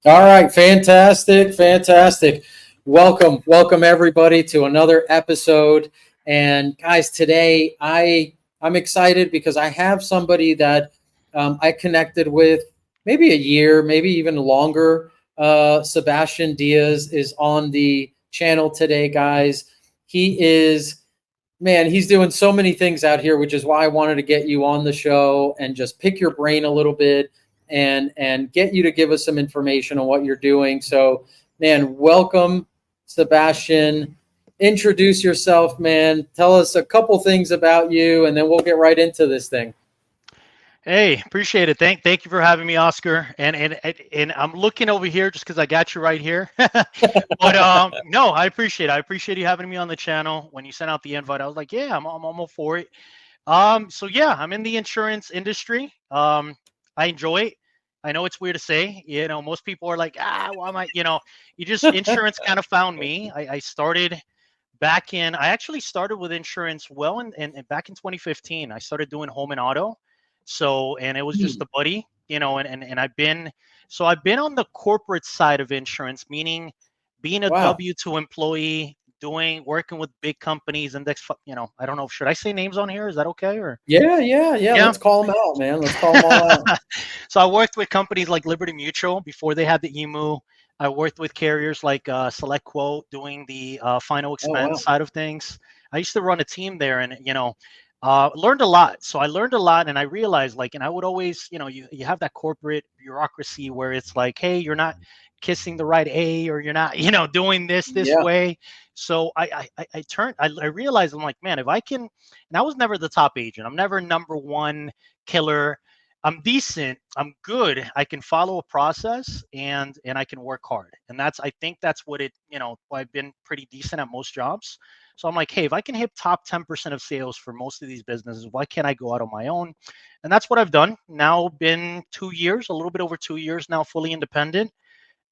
All right, fantastic, fantastic. Welcome everybody to another episode. And guys, today I'm excited because I have somebody that I connected with maybe a year, maybe even longer. Sebastian Diaz is on the channel today, guys. He is Man, he's doing so many things out here, which is why I wanted to get you on the show and just pick your brain a little bit and get you to give us some information on what you're doing. So, man, welcome, Sebastian. Introduce yourself, man. Tell us a couple things about you, and then we'll get right into this thing. Hey, appreciate it. Thank you for having me, Oscar. And I'm looking over here just because I got you right here. But no, I appreciate it. I appreciate you having me on the channel. When you sent out the invite, I was like, yeah, I'm all for it. So yeah, I'm in the insurance industry. I enjoy it. I know it's weird to say. Most people are like, why am I? You just insurance kind of found me. I started back in. I actually started with insurance back in 2015. I started doing home and auto. So, and it was just Hmm. a buddy, and I've been on the corporate side of insurance, meaning being a Wow. W-2 employee, working with big companies, I don't know, should I say names on here? Is that okay? Or Yeah. yeah. Let's call them out, man. Let's call them all out. So I worked with companies like Liberty Mutual before they had the emu. I worked with carriers like Select Quote doing the final Oh, expense wow. side of things. I used to run a team there, and learned a lot. So I learned a lot, and I realized, like, and I would always, you have that corporate bureaucracy where it's like, hey, you're not kissing the right A, or you're not, doing this Yeah. way. So I realized, I'm like, man, if I can, and I was never the top agent. I'm never number one killer. I'm decent. I'm good. I can follow a process, and I can work hard. And I think that's what I've been pretty decent at most jobs. So I'm like, hey, if I can hit top 10% of sales for most of these businesses, why can't I go out on my own? And that's what I've done. Now been 2 years, a little bit over 2 years now, fully independent,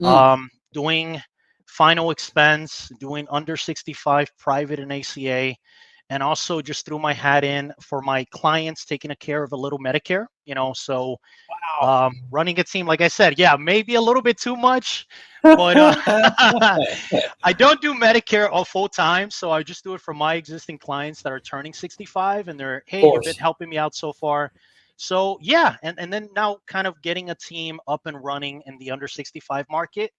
Mm. doing final expense, doing under 65 private and ACA, and also just threw my hat in for my clients, taking care of a little Medicare. So Wow. running a team, like I said, yeah, maybe a little bit too much, but I don't do Medicare all full time, so I just do it for my existing clients that are turning 65, and they're, Of hey, you've been course. helping me out so far. So yeah, and then now kind of getting a team up and running in the under 65 market,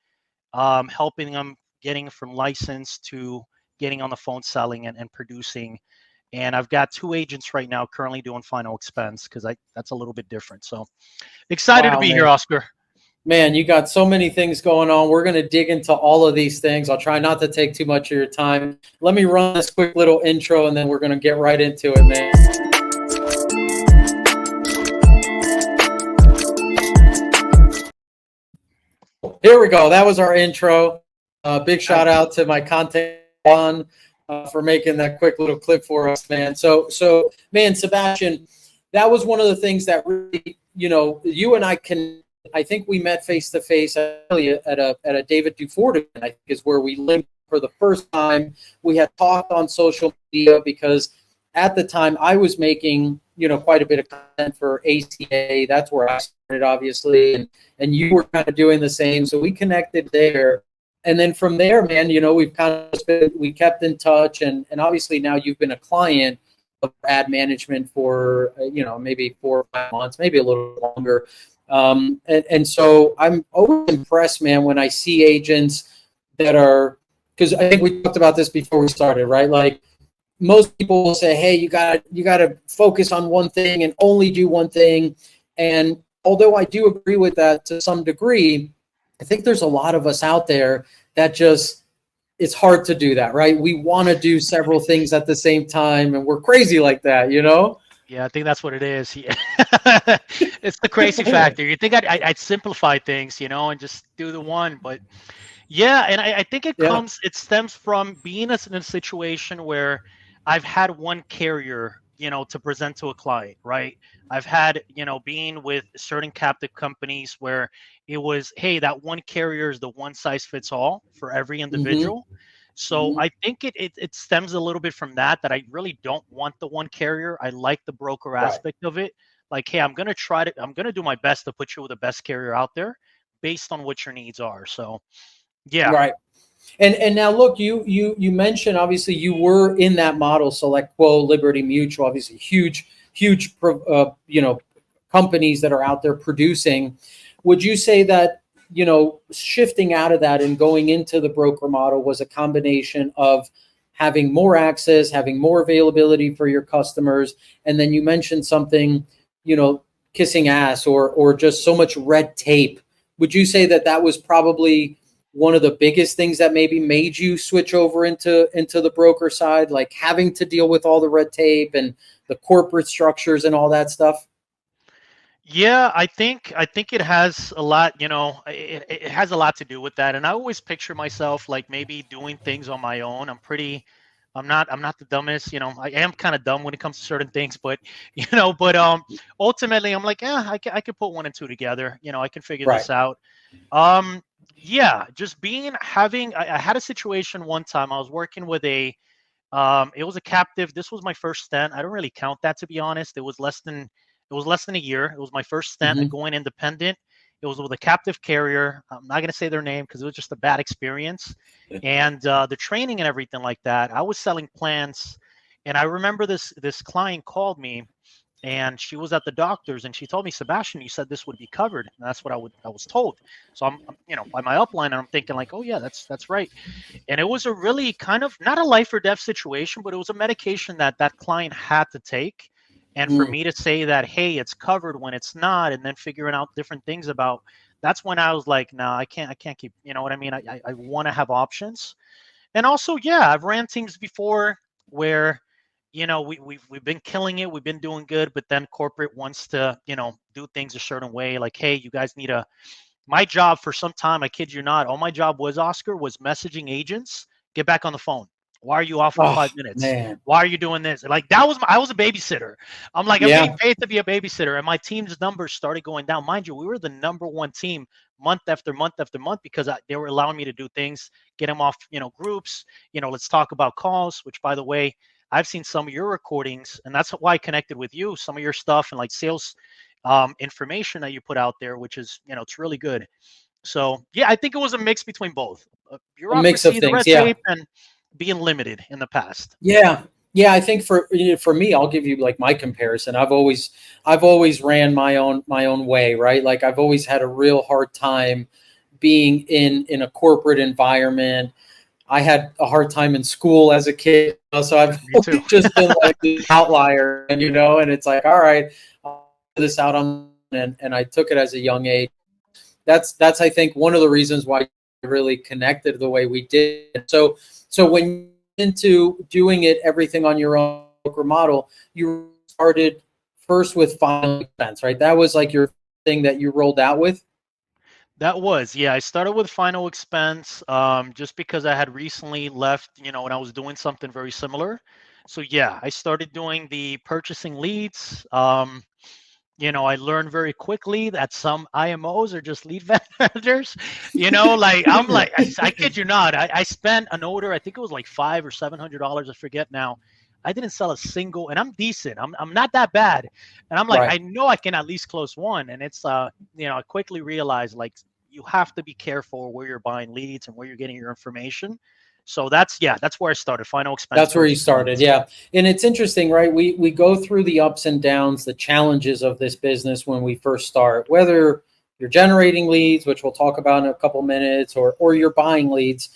helping them getting from license to getting on the phone selling and producing. And I've got two agents right now currently doing final expense because I that's a little bit different. So excited to Wow, be man. here, Oscar. Man, you got so many things going on. We're going to dig into all of these things. I'll try not to take too much of your time. Let me run this quick little intro and then we're going to get right into it, man. Here we go. That was our intro. Big shout Nice. out to my content on for making that quick little clip for us, man. Man, Sebastian, that was one of the things that really, you and I can. I think we met face to face really at a David Dufort event. I think is where we linked for the first time. We had talked on social media because at the time I was making quite a bit of content for ACA. That's where I started, obviously, and you were kind of doing the same. So we connected there. And then from there, man, we've kind of we kept in touch, and obviously now you've been a client of ad management for maybe 4 or 5 months, maybe a little longer. And so I'm always impressed, man, when I see agents that are, because I think we talked about this before we started, right? Like most people will say, hey, you got to focus on one thing and only do one thing. And although I do agree with that to some degree, I think there's a lot of us out there that just it's hard to do that, right? We want to do several things at the same time, and we're crazy like that. Yeah, I think that's what it is. Yeah. It's the crazy factor. You think I'd simplify things, and just do the one, but yeah, and I think Yeah. it stems from being in a situation where I've had one carrier, to present to a client, right? I've had, being with certain captive companies where it was, hey, that one carrier is the one size fits all for every Mm-hmm. individual. So Mm-hmm. I think it stems a little bit from that I really don't want the one carrier. I like the broker Right. aspect of it. Like, hey, I'm gonna do my best to put you with the best carrier out there, based on what your needs are. So yeah. Right. And now look, you mentioned obviously you were in that model, SelectQuote, Liberty Mutual, obviously huge companies that are out there producing. Would you say that shifting out of that and going into the broker model was a combination of having more access, having more availability for your customers, and then you mentioned something, kissing ass or just so much red tape? Would you say that that was probably one of the biggest things that maybe made you switch over into the broker side, like having to deal with all the red tape and the corporate structures and all that stuff? Yeah, I think it has a lot, it has a lot to do with that. And I always picture myself like maybe doing things on my own. I'm not the dumbest, I am kind of dumb when it comes to certain things, but ultimately I'm like, yeah, I could put one and two together. I can figure Right. this out. Um, yeah, just I had a situation one time. I was working with it was a captive. This was my first stint. I don't really count that, to be honest. It was less than a year. It was my first stint Mm-hmm. going independent. It was with a captive carrier. I'm not going to say their name because it was just a bad experience. And the training and everything like that, I was selling plans. And I remember this client called me, and she was at the doctor's, and she told me, Sebastian, you said this would be covered. And that's what I was told. So by my upline, and I'm thinking like, oh yeah, that's right. And it was a really kind of not a life or death situation, but it was a medication that client had to take. And for Mm. me to say that, hey, it's covered when it's not, and then figuring out different things about, that's when I was like, no, I can't keep, you know what I mean? I want to have options. And also, yeah, I've ran teams before where, we've been killing it, we've been doing good, but then corporate wants to, do things a certain way. Like, hey, you guys need a, my job for some time, I kid you not, all my job was, Oscar, was messaging agents, get back on the phone. Why are you off for Oh 5 minutes? man. Why are you doing this? Like I was a babysitter. I'm like, I'm getting Yeah. paid to be a babysitter. And my team's numbers started going down. Mind you, we were the number one team month after month after month because they were allowing me to do things, get them off, groups, let's talk about calls, which by the way, I've seen some of your recordings, and that's why I connected with you, some of your stuff and like sales information that you put out there, which is, it's really good. So yeah, I think it was a mix between both A mix of bureaucracy, the things. red Yeah. tape, and being limited in the past. Yeah. Yeah, I think for me, I'll give you like my comparison. I've always ran my own way, right? Like I've always had a real hard time being in a corporate environment. I had a hard time in school as a kid, so I've Me too. always just been like the outlier, and it's like, all right, I'll figure this out on, and I took it as a young age. That's I think one of the reasons why I really connected the way we did. So when you went into doing it everything on your own broker model, you started first with final expense, right? That was like your thing that you rolled out with. That was, yeah. I started with final expense, just because I had recently left, when I was doing something very similar. So yeah, I started doing the purchasing leads. I learned very quickly that some IMOs are just lead vendors. Like I'm like, I kid you not. I spent an order, I think it was like $500 or $700, I forget now. I didn't sell a single, and I'm decent. I'm not that bad. And I'm like, Right. I know I can at least close one. And it's I quickly realized like you have to be careful where you're buying leads and where you're getting your information. So that's where I started. Final expense That's where you purchasing started, leads. yeah. And it's interesting, right? We go through the ups and downs, the challenges of this business when we first start, whether you're generating leads, which we'll talk about in a couple minutes, or you're buying leads.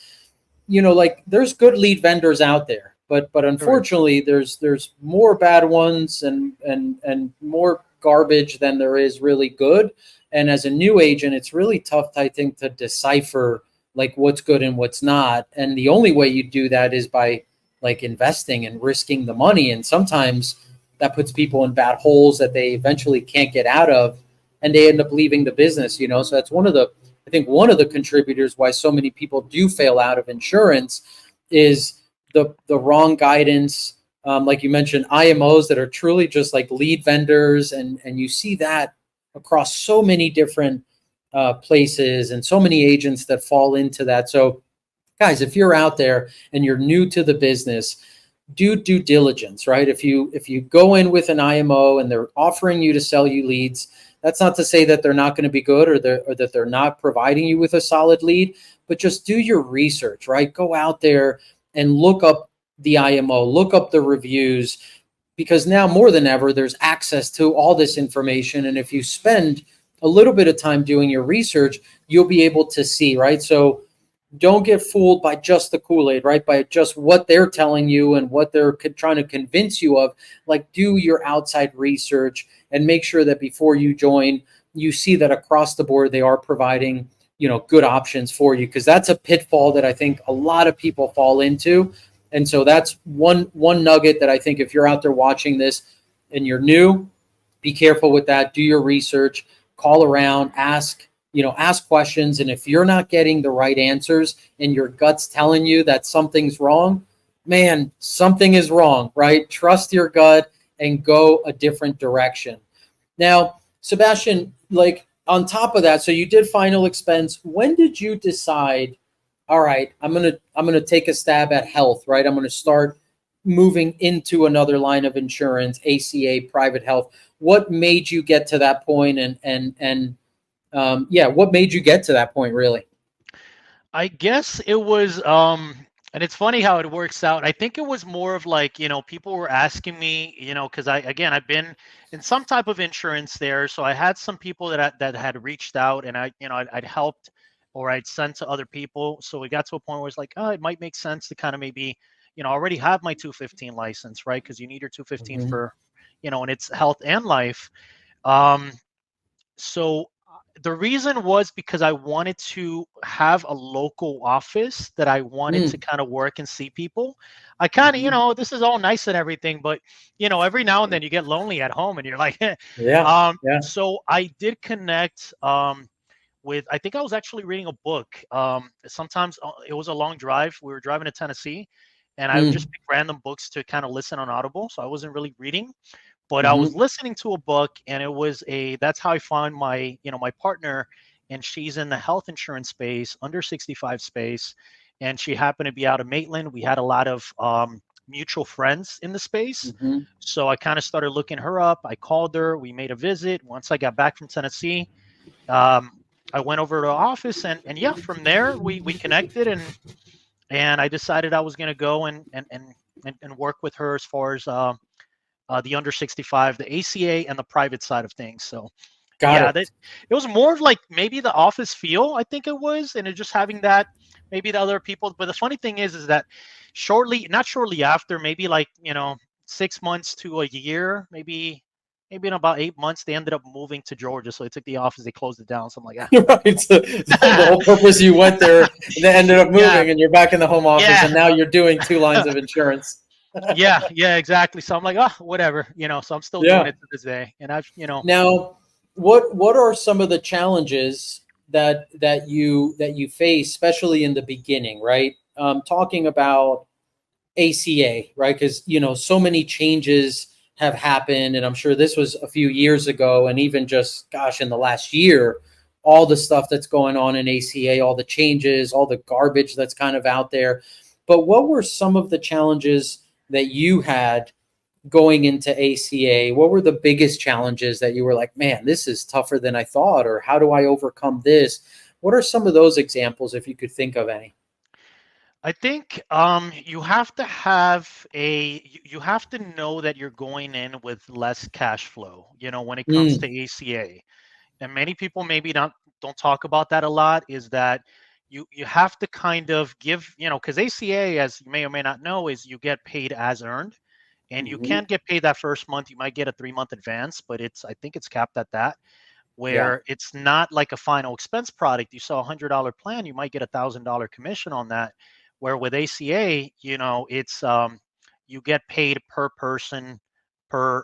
Like there's good lead vendors out there, but There is. unfortunately there's more bad ones and more garbage than there is really good. And as a new agent, it's really tough, I think, to decipher like what's good and what's not. And the only way you do that is by like investing and risking the money. And sometimes that puts people in bad holes that they eventually can't get out of, and they end up leaving the business. So that's I think one of the contributors why so many people do fail out of insurance is the wrong guidance. Like you mentioned, IMOs that are truly just like lead vendors, and you see that across so many different places and so many agents that fall into that. So, guys, if you're out there and you're new to the business, do due diligence, right? If you go in with an IMO and they're offering you to sell you leads, That's not to say that they're not going to be good, or that they're not providing you with a solid lead, but just do your research, right? Go out there and look up the IMO, look up the reviews, because now more than ever, there's access to all this information. And if you spend a little bit of time doing your research, you'll be able to see, right? So don't get fooled by just the Kool-Aid, right? By just what they're telling you and what they're trying to convince you of. Like, do your outside research and make sure that before you join, you see that across the board they are providing, good options for you, because that's a pitfall that I think a lot of people fall into. And so that's one nugget that I think, if you're out there watching this and you're new, be careful with that. Do your research, call around, ask questions. And if you're not getting the right answers and your gut's telling you that something's wrong, man, something is wrong, right? Trust your gut and go a different direction. Now, Sebastian, like, on top of that, so you did final expense. When did you decide, all right, I'm gonna take a stab at health, right? I'm gonna start moving into another line of insurance, ACA, private health. What made you get to that point? What made you get to that point, really? I guess it was, and it's funny how it works out. I think it was more of like, people were asking me, because I've been in some type of insurance there. So I had some people that had reached out, and I'd helped, or I'd sent to other people. So we got to a point where it's like, oh, it might make sense to kind of maybe, already have my 215 license, right? Because you need your 215 Mm-hmm. for, and it's health and life. Um, so the reason was because I wanted to have a local office that I wanted to kind of work and see people. I kind of, Mm-hmm. this is all nice and everything, but every now and then you get lonely at home and you're like, Yeah. Yeah. so I did connect with, I think I was actually reading a book. Sometimes it was a long drive. We were driving to Tennessee, and I would just pick random books to kind of listen on Audible. So I wasn't really reading, but I was Mm-hmm. listening to a book, and it was that's how I found my, my partner, and she's in the health insurance space, under 65 space, and she happened to be out of Maitland. We had a lot of mutual friends in the space. Mm-hmm. So I kind of started looking her up. I called her. We made a visit. Once I got back from Tennessee, um, I went over to the office, and yeah, from there we connected, and I decided I was going to go and work with her as far as the under 65, the ACA, and the private side of things. So, Got yeah, it. that it was more of like maybe the office feel, I think it was, and it just having that, maybe the other people. But the funny thing is that not shortly after, maybe like 6 months to a year, maybe in about 8 months, they ended up moving to Georgia. So they took the office, they closed it down. So I'm like, Right. So the whole purpose, you went there and then ended up yeah, moving, and you're back in the home office, yeah. and now you're doing two lines of insurance. Yeah, exactly. So I'm like, oh, whatever, so I'm still doing Yeah. it to this day. And Now, what are some of the challenges that you face, especially in the beginning, right? Talking about ACA, right? Because so many changes have happened, and I'm sure this was a few years ago, and even just, gosh, in the last year, all the stuff that's going on in ACA, all the changes, all the garbage that's kind of out there. But what were some of the challenges that you had going into ACA? What were the biggest challenges that you were like, man, this is tougher than I thought, or how do I overcome this? What are some of those examples, if you could think of any? I think you have to you have to know that you're going in with less cash flow, when it comes to Mm, ACA. And many people maybe don't talk about that a lot, is that you have to kind of give, because ACA, as you may or may not know, is you get paid as earned, and you hmm. can't get paid that first month. You might get a 3-month advance, but I think it's capped at that, Yeah. where it's not like a final expense product. You sell $100 plan, you might get $1,000 commission on that. Where with ACA, it's you get paid per person, per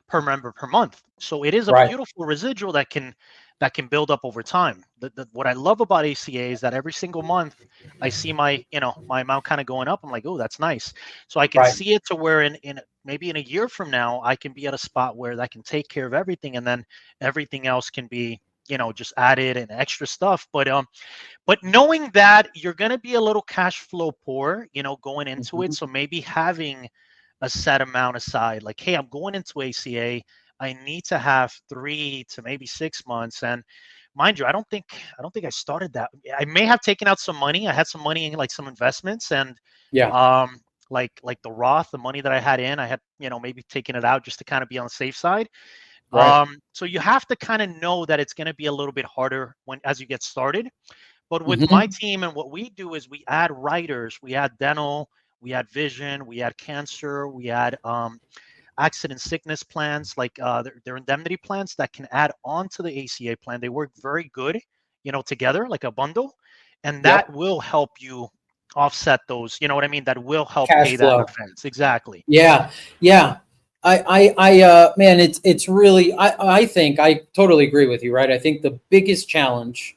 per member per month. So it is a Right. beautiful residual that can build up over time. What I love about ACA is that every single month I see my amount kind of going up. I'm like, oh, that's nice. So I can Right. see it to where in maybe in a year from now I can be at a spot where that can take care of everything, and then everything else can be just added and extra stuff. But knowing that you're going to be a little cash flow poor, going into it, Hmm. so maybe having a set amount aside, like, hey, I'm going into ACA, I need to have 3 to maybe 6 months. And mind you, I don't think I started that. I may have taken out some money. I had some money in like some investments, and Yeah. like the Roth, the money that I had in, I had, maybe taken it out just to kind of be on the safe side. Right. So you have to kind of know that it's going to be a little bit harder as you get started. But with my Hmm. team, and what we do is we add writers, we add dental, we add vision, we add cancer, we add accident sickness plans, like they're indemnity plans that can add on to the ACA plan. They work very good, together like a bundle, and that Yep. will help you offset those. You know what I mean? That will help Cash pay that flow. expense. Exactly. Yeah. Yeah. Man, it's really, I think I totally agree with you, right? I think the biggest challenge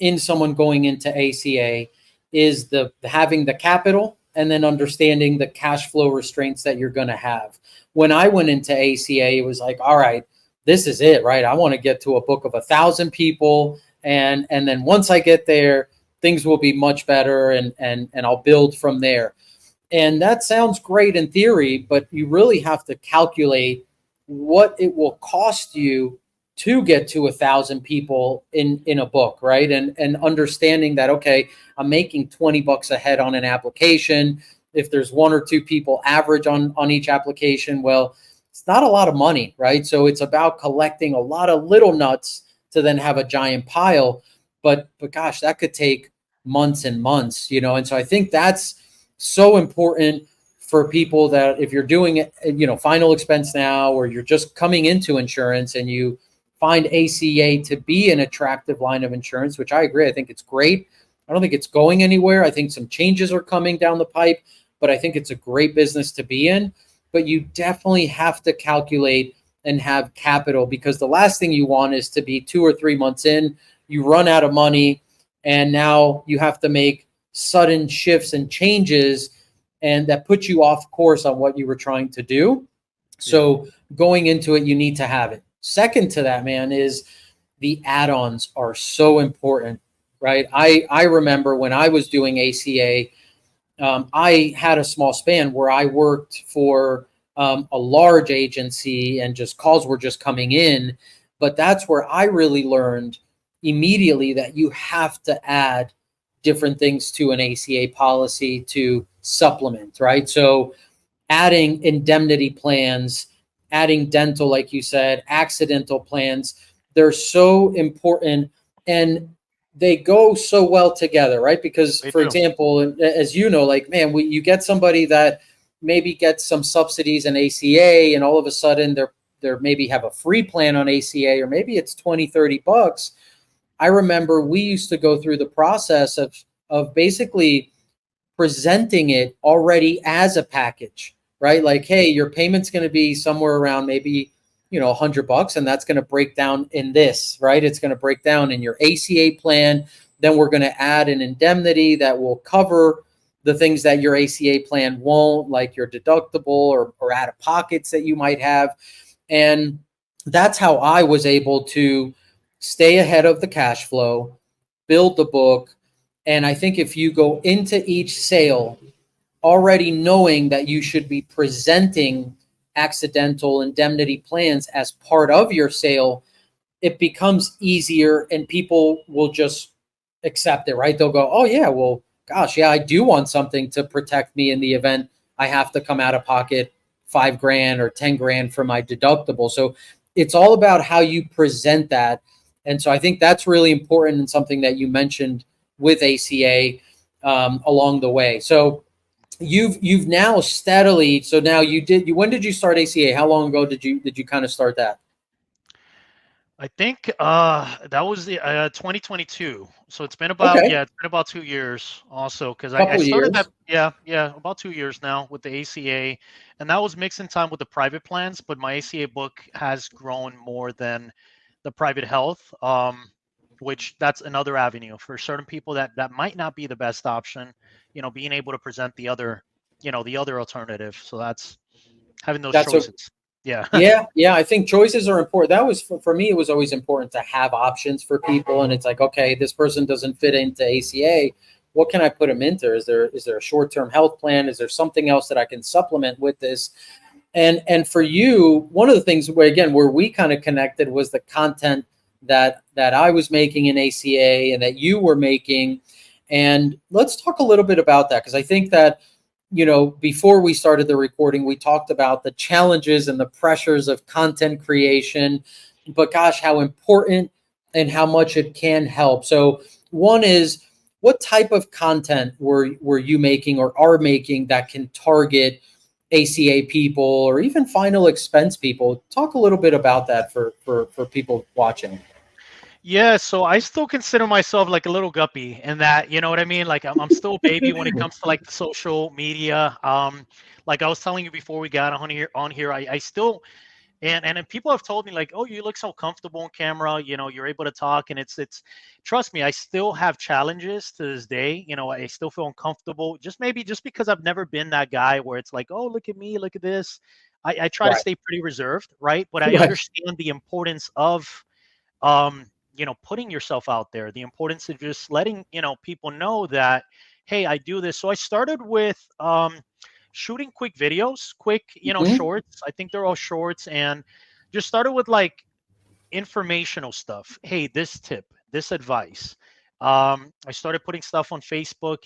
in someone going into ACA is the having the capital and then understanding the cash flow restraints that you're going to have. When I went into ACA, it was like, all right, this is it, right? I want to get to a book of 1,000 people, and then once I get there, things will be much better, and I'll build from there. And that sounds great in theory, but you really have to calculate what it will cost you to get to 1,000 people in a book, right? And understanding that, okay, I'm making $20 a head on an application. If there's 1 or 2 people average on each application, well, it's not a lot of money, right? So it's about collecting a lot of little nuts to then have a giant pile. But gosh, that could take months and months, And so I think that's so important for people that if you're doing it, final expense now, or you're just coming into insurance and you find ACA to be an attractive line of insurance, which I agree. I think it's great. I don't think it's going anywhere. I think some changes are coming down the pipe, but I think it's a great business to be in. But you definitely have to calculate and have capital, because the last thing you want is to be 2 or 3 months in, you run out of money, and now you have to make sudden shifts and changes, and that put you off course on what you were trying to do. Yeah. So going into it, you need to have it. Second to that, man, is the add-ons are so important, right? I remember when I was doing ACA, I had a small span where I worked for a large agency, and just calls were just coming in. But that's where I really learned immediately that you have to add different things to an ACA policy to supplement, right? So adding indemnity plans, adding dental, like you said, accidental plans, they're so important, and they go so well together, right? Because, They for do. example, as you know, like, man, you get somebody that maybe gets some subsidies in ACA, and all of a sudden they're maybe have a free plan on ACA, or maybe it's 20-30 bucks. I remember we used to go through the process of basically presenting it already as a package, right? Like, hey, your payment's going to be somewhere around maybe, $100, and that's going to break down in this, right? It's going to break down in your ACA plan. Then we're going to add an indemnity that will cover the things that your ACA plan won't, like your deductible or out of pockets that you might have. And that's how I was able to stay ahead of the cash flow, build the book. And I think if you go into each sale already knowing that you should be presenting accidental indemnity plans as part of your sale, it becomes easier, and people will just accept it, right? They'll go, oh, yeah, well, gosh, yeah, I do want something to protect me in the event I have to come out of pocket 5 grand or 10 grand for my deductible. So it's all about how you present that. And so I think that's really important, and something that you mentioned with ACA along the way. So you've now steadily, so now when did you start ACA? How long ago did you kind of start that? I think that was the 2022. So Okay. it's been about 2 years also, because I Couple started that, years. yeah, about 2 years now with the ACA, and that was mixing time with the private plans. But my ACA book has grown more than the private health, which that's another avenue for certain people that might not be the best option. Being able to present the other alternative. So that's having those That's a choices. Yeah. Yeah, I think choices are important. That was for me, it was always important to have options for people. And it's like, okay, this person doesn't fit into ACA. What can I put them into? Is there a short-term health plan? Is there something else that I can supplement with this? And for you, one of the things where we kind of connected was the content that I was making in ACA and that you were making. And let's talk a little bit about that, because I think that, before we started the recording, we talked about the challenges and the pressures of content creation, but gosh, how important and how much it can help. So one is, what type of content were you making or are making that can target ACA people or even final expense people? Talk a little bit about that for people watching. Yeah, so I still consider myself like a little guppy in that, you know what I mean? Like I'm still a baby when it comes to like the social media. Like I was telling you before we got on here, I still and then people have told me like, oh, you look so comfortable on camera, you're able to talk, and it's trust me, I still have challenges to this day. I still feel uncomfortable, just because I've never been that guy where it's like, oh, look at me, look at this. I try to Right. stay pretty reserved, right? But I Right. understand the importance of um, putting yourself out there, the importance of just letting, people know that, hey, I do this. So I started with shooting quick videos, quick, Mhm. shorts. I think they're all shorts, and just started with like informational stuff. Hey, this tip, this advice. I started putting stuff on Facebook,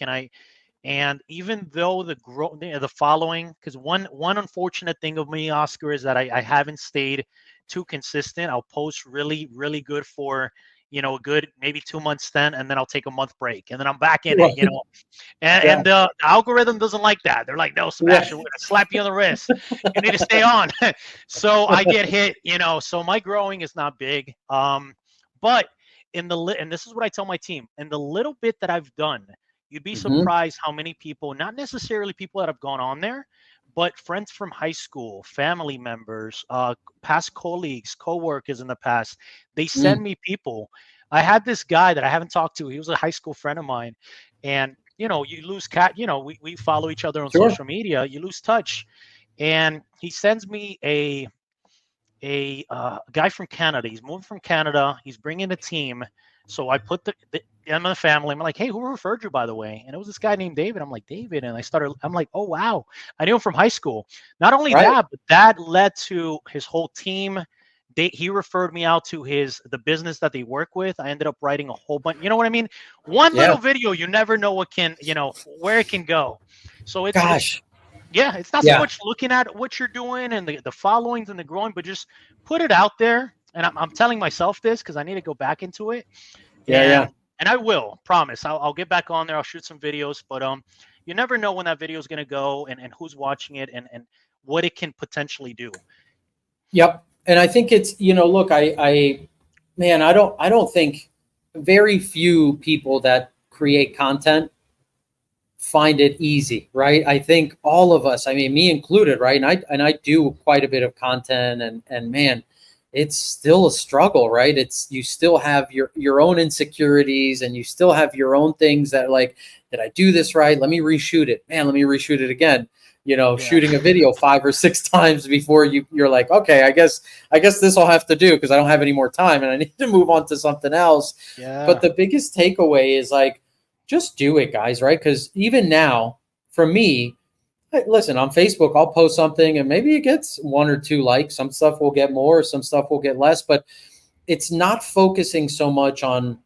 and even though the following, because one unfortunate thing of me, Oscar, is that I haven't stayed too consistent. I'll post really really good for a good maybe 2 months and then I'll take a month break and then I'm back in it. Right. And, Yeah. and the algorithm doesn't like that. They're like, no, Right. Sebastian, we're gonna slap you on the wrist. You need to stay on. So I get hit. So my growing is not big. But and this is what I tell my team. In the little bit that I've done, you'd be Mhm. surprised how many people, not necessarily people that have gone on there, but friends from high school, family members, past colleagues, coworkers in the past, they Mm. send me people. I had this guy that I haven't talked to. He was a high school friend of mine, and you lose we follow each other on Sure. social media. You lose touch, and he sends me a guy from Canada. He's moving from Canada. He's bringing a team. So I put I'm in the family. I'm like, hey, who referred you, by the way? And it was this guy named David. I'm like, David. And I'm like, oh, wow. I knew him from high school. Not only Right. that, but that led to his whole team. He referred me out to the business that they work with. I ended up writing a whole bunch. You know what I mean? One Yeah. little video, you never know where it can go. So it's Gosh. yeah, it's not so Yeah. much looking at what you're doing and the followings and the growing, but just put it out there. And I'm telling myself this because I need to go back into it. Yeah. Yeah. And I will promise I'll get back on there. I'll shoot some videos, but you never know when that video is going to go and who's watching it and what it can potentially do. Yep. And I think it's, look, man, I don't think very few people that create content find it easy, right? I think all of us, I mean, me included, right? And I do quite a bit of content, and man, it's still a struggle, right? It's, you still have your own insecurities, and you still have your own things that, like, did I do this right? Let me reshoot it. Man, let me reshoot it again. Yeah. Shooting a video 5 or 6 times before you're like, okay, I guess this will have to do, because I don't have any more time and I need to move on to something else. But Yeah. the biggest takeaway is, like, just do it, guys, right? Because even now, for me, listen, on Facebook, I'll post something and maybe it gets 1 or 2 likes. Some stuff will get more, some stuff will get less, but it's not focusing so much on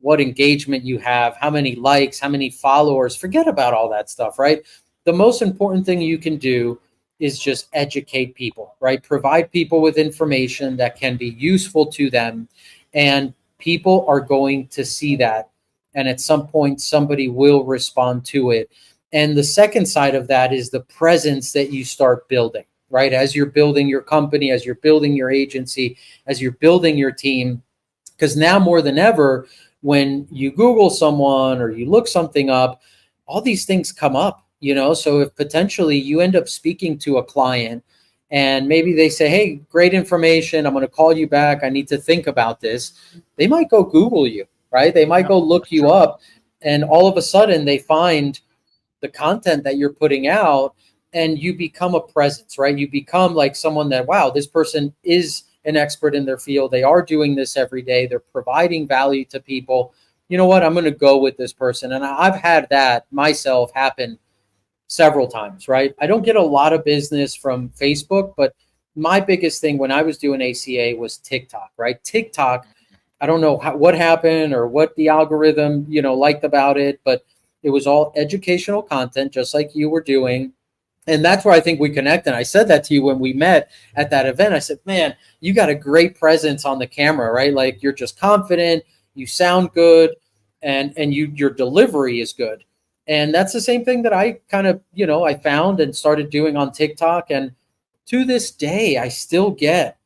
what engagement you have, how many likes, how many followers. Forget about all that stuff, right? The most important thing you can do is just educate people, right? Provide people with information that can be useful to them. And people are going to see that. And at some point, somebody will respond to it. And the second side of that is the presence that you start building, right? As you're building your company, as you're building your agency, as you're building your team. Because now more than ever, when you Google someone or you look something up, all these things come up, So if potentially you end up speaking to a client and maybe they say, hey, great information, I'm going to call you back, I need to think about this, they might go Google you, right? They might Yeah. go look That's you true. up, and all of a sudden they find the content that you're putting out, and you become a presence, right? You become like someone that, wow, this person is an expert in their field. They are doing this every day. They're providing value to people. You know what? I'm going to go with this person. And I've had that myself happen several times, right? I don't get a lot of business from Facebook, but my biggest thing when I was doing ACA was TikTok, right? TikTok, I don't know what happened or what the algorithm, liked about it, but it was all educational content, just like you were doing. And that's where I think we connect. And I said that to you when we met at that event. I said, man, you got a great presence on the camera, right? Like you're just confident, you sound good, and your delivery is good. And that's the same thing that I kind of, I found and started doing on TikTok. And to this day, I still get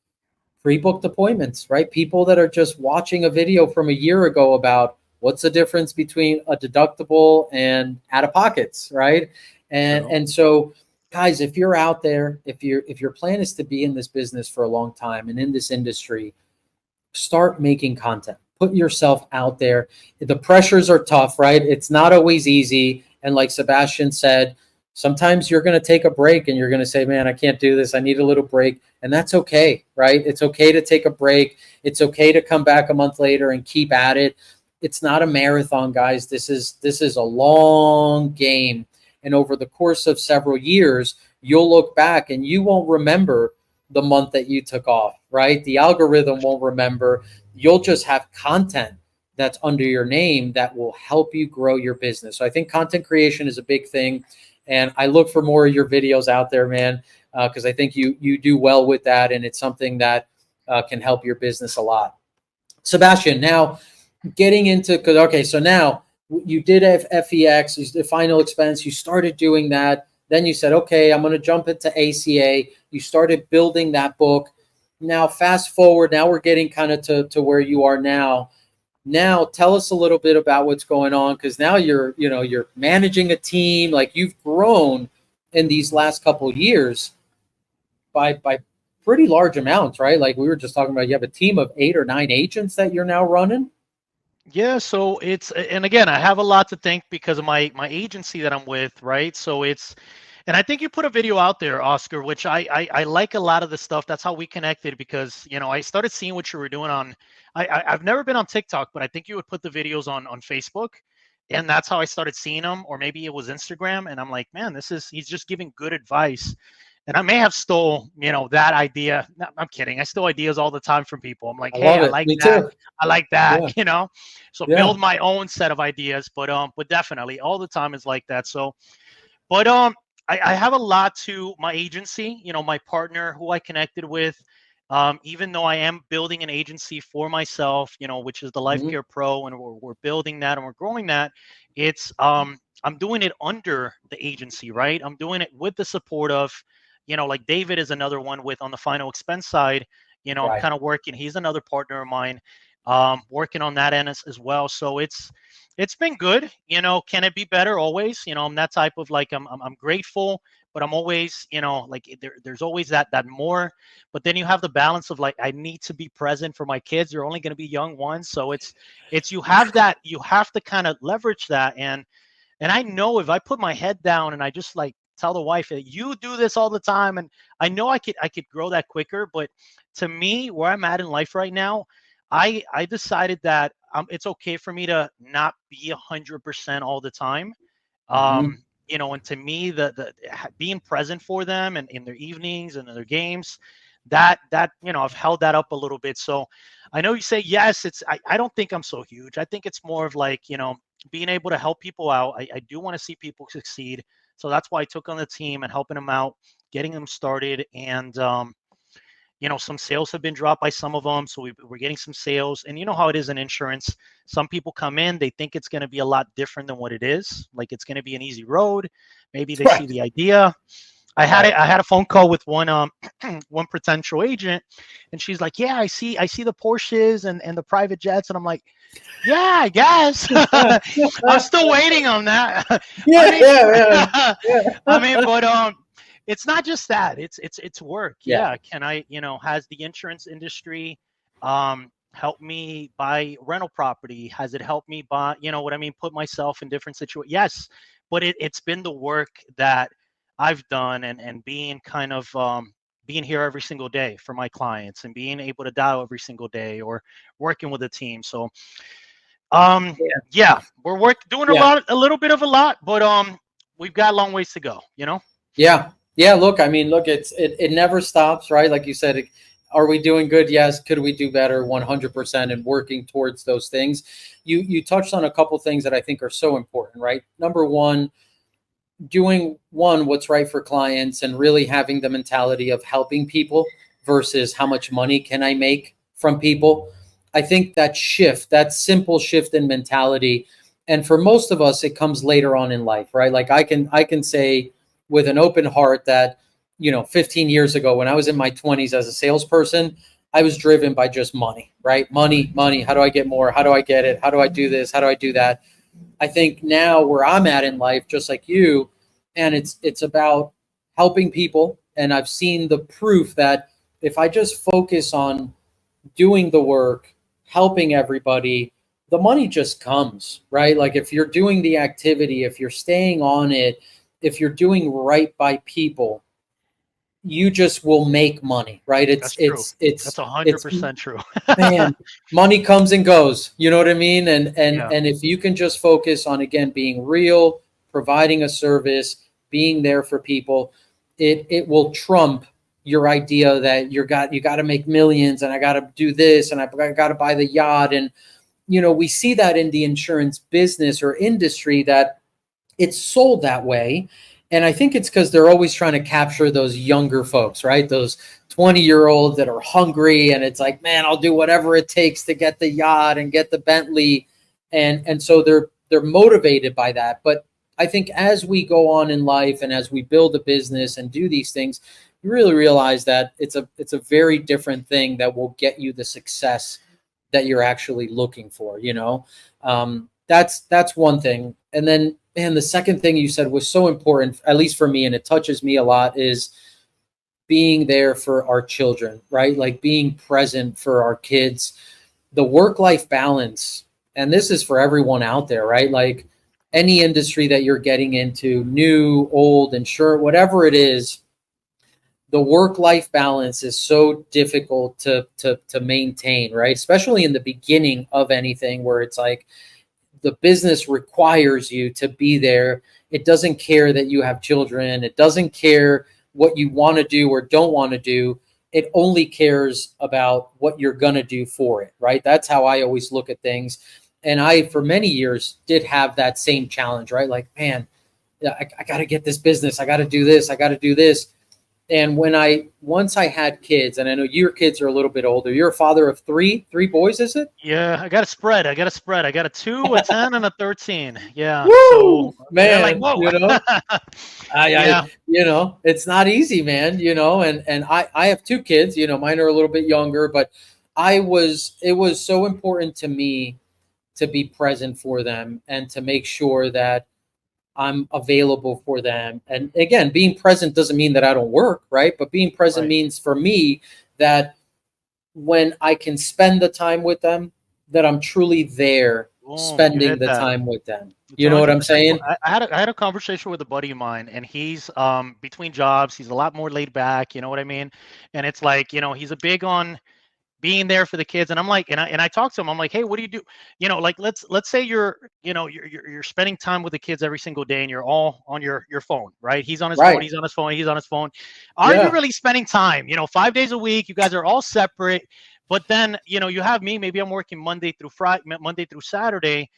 pre-booked appointments, right? People that are just watching a video from a year ago about what's the difference between a deductible and out of pockets, right? And so guys, if you're out there, if your plan is to be in this business for a long time and in this industry, start making content. Put yourself out there. The pressures are tough, right? It's not always easy. And like Sebastian said, sometimes you're going to take a break and you're going to say, man, I can't do this. I need a little break. And that's okay, right? It's okay to take a break. It's okay to come back a month later and keep at it. It's not a marathon, guys. This is a long game. And over the course of several years, you'll look back and you won't remember the month that you took off, right? The algorithm won't remember. You'll just have content that's under your name that will help you grow your business. So I think content creation is a big thing. And I look for more of your videos out there, man, because I think you do well with that. And it's something that can help your business a lot. Sebastian, now getting into, because, okay, so now you did FEX, the final expense, you started doing that. Then you said, okay, I'm going to jump into ACA. You started building that book. Now, fast forward, now we're getting kind of to where you are now. Now, tell us a little bit about what's going on, because now you're managing a team. Like you've grown in these last couple of years by pretty large amounts, right? Like we were just talking about, you have a team of 8 or 9 agents that you're now running. Yeah, so and again, I have a lot to thank because of my agency that I'm with, right? So and I think you put a video out there, Oscar, which I like a lot of the stuff. That's how we connected because, I started seeing what you were doing on, I've never been on TikTok, but I think you would put the videos on Facebook, and that's how I started seeing them, or maybe it was Instagram, and I'm like, man, he's just giving good advice. And I may have stole, that idea. No, I'm kidding. I steal ideas all the time from people. I'm like, I hey, love I it. like Me that. too. I like that, Yeah. So Yeah. build my own set of ideas, but definitely all the time is like that. So, but I have a lot to my agency, my partner who I connected with. Even though I am building an agency for myself, which is the Life Mm-hmm. Care Pro, and we're building that and we're growing that. It's I'm doing it under the agency, right? I'm doing it with the support of, like David is another one with on the final expense side. I'm Right. kind of working. He's another partner of mine, working on that end as well. So it's been good. Can it be better? Always. I'm that type of like I'm grateful, but I'm always like there's always that more. But then you have the balance of like I need to be present for my kids. They're only going to be young ones, so it's you have to kind of leverage that and I know if I put my head down and I just like tell the wife that you do this all the time, and I know I could grow that quicker. But to me, where I'm at in life right now, I decided that it's okay for me to not be 100% all the time. Mm-hmm. And to me, the being present for them and in their evenings and in their games, that I've held that up a little bit. So I know you say yes. I don't think I'm so huge. I think it's more of like being able to help people out. I do want to see people succeed. So that's why I took on the team and helping them out, getting them started. And, some sales have been dropped by some of them. So we're getting some sales. And you know how it is in insurance. Some people come in, they think it's going to be a lot different than what it is. Like it's going to be an easy road. Maybe they see Right. the idea. I had a phone call with one one potential agent, and she's like, "Yeah, I see the Porsches and the private jets," and I'm like, "Yeah, I guess." I'm still waiting on that. I Yeah, mean, yeah, yeah, I mean, yeah. but it's not just that. It's work. Yeah. Yeah, can I, has the insurance industry helped me buy rental property? Has it helped me buy, what I mean, put myself in different situations? Yes, but it's been the work that I've done and being kind of being here every single day for my clients and being able to dial every single day or working with a team. So um Yeah. yeah, we're doing Yeah. a little bit of a lot, but we've got a long ways to go, you know? Yeah. Yeah. Look, I mean, look, it never stops, right? Like you said, are we doing good? Yes. Could we do better? 100%, and working towards those things. You touched on a couple things that I think are so important, right? Number one, doing what's right for clients and really having the mentality of helping people versus how much money can I make from people. I think that shift, that simple shift in mentality, and for most of us it comes later on in life, right? Like I can say with an open heart that 15 years ago when I was in my 20s as a salesperson, I was driven by just money, right? Money, how do I get more? How do I get it? How do I do this? How do I do that? I think now where I'm at in life, just like you, and it's about helping people. And I've seen the proof that if I just focus on doing the work, helping everybody, the money just comes, right? Like if you're doing the activity, if you're staying on it, if you're doing right by people, you just will make money, right? That's true. That's It's 100% true. man, money comes and goes. You know what I mean? Yeah, And if you can just focus on again being real, providing a service, being there for people, it will trump your idea that you got to make millions and I got to do this and I got to buy the yacht. And we see that in the insurance business or industry that it's sold that way. And I think it's because they're always trying to capture those younger folks, right? Those 20-year-olds that are hungry. And it's like, man, I'll do whatever it takes to get the yacht and get the Bentley. And so they're motivated by that. But I think as we go on in life and as we build a business and do these things, you really realize that it's a very different thing that will get you the success that you're actually looking for. That's one thing. And then, man, the second thing you said was so important, at least for me, and it touches me a lot, is being there for our children, right? Like being present for our kids, the work-life balance. And this is for everyone out there, right? Like any industry that you're getting into, new, old, insured, whatever it is, the work-life balance is so difficult to maintain, right? Especially in the beginning of anything where it's like, the business requires you to be there. It doesn't care that you have children. It doesn't care what you want to do or don't want to do. It only cares about what you're going to do for it, right? That's how I always look at things. And I, for many years, did have that same challenge, right? Like, man, I got to get this business. I got to do this. I got to do this. And once I had kids, and I know your kids are a little bit older, you're a father of three boys, is it? yeah. I got a spread. I got a 2, a 10, and a 13. Yeah. Woo, So they're like, man, whoa. I Yeah. it's not easy, man, and I have 2 kids, mine are a little bit younger, but it was so important to me to be present for them and to make sure that I'm available for them. And again, being present doesn't mean that I don't work, right? But being present Right. means for me that when I can spend the time with them, that I'm truly there Boom. You spending hit the that. time with them. It's You know what I'm 100%. saying? I had a conversation with a buddy of mine, and he's between jobs. He's a lot more laid back. You know what I mean? And it's like, he's a big on being there for the kids. And I'm like, and I talked to him. I'm like, hey, what do you do? Like let's say you're spending time with the kids every single day, and you're all on your phone, right? He's on his phone. Right. He's on his phone. He's on his phone. Are you Yeah. really spending time? 5 days a week. You guys are all separate. But then you have me. Maybe I'm working Monday through Friday, Monday through Saturday.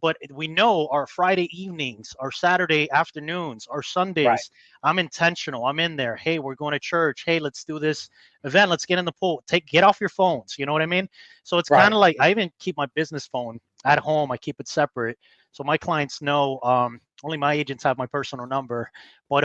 But we know our Friday evenings, our Saturday afternoons, our Right. Sundays, I'm intentional. I'm in there. Hey, we're going to church. Hey, let's do this event. Let's get in the pool. Get off your phones. You know what I mean? So it's kind Right. of like I even keep my business phone at home. I keep it separate. So my clients know only my agents have my personal number. But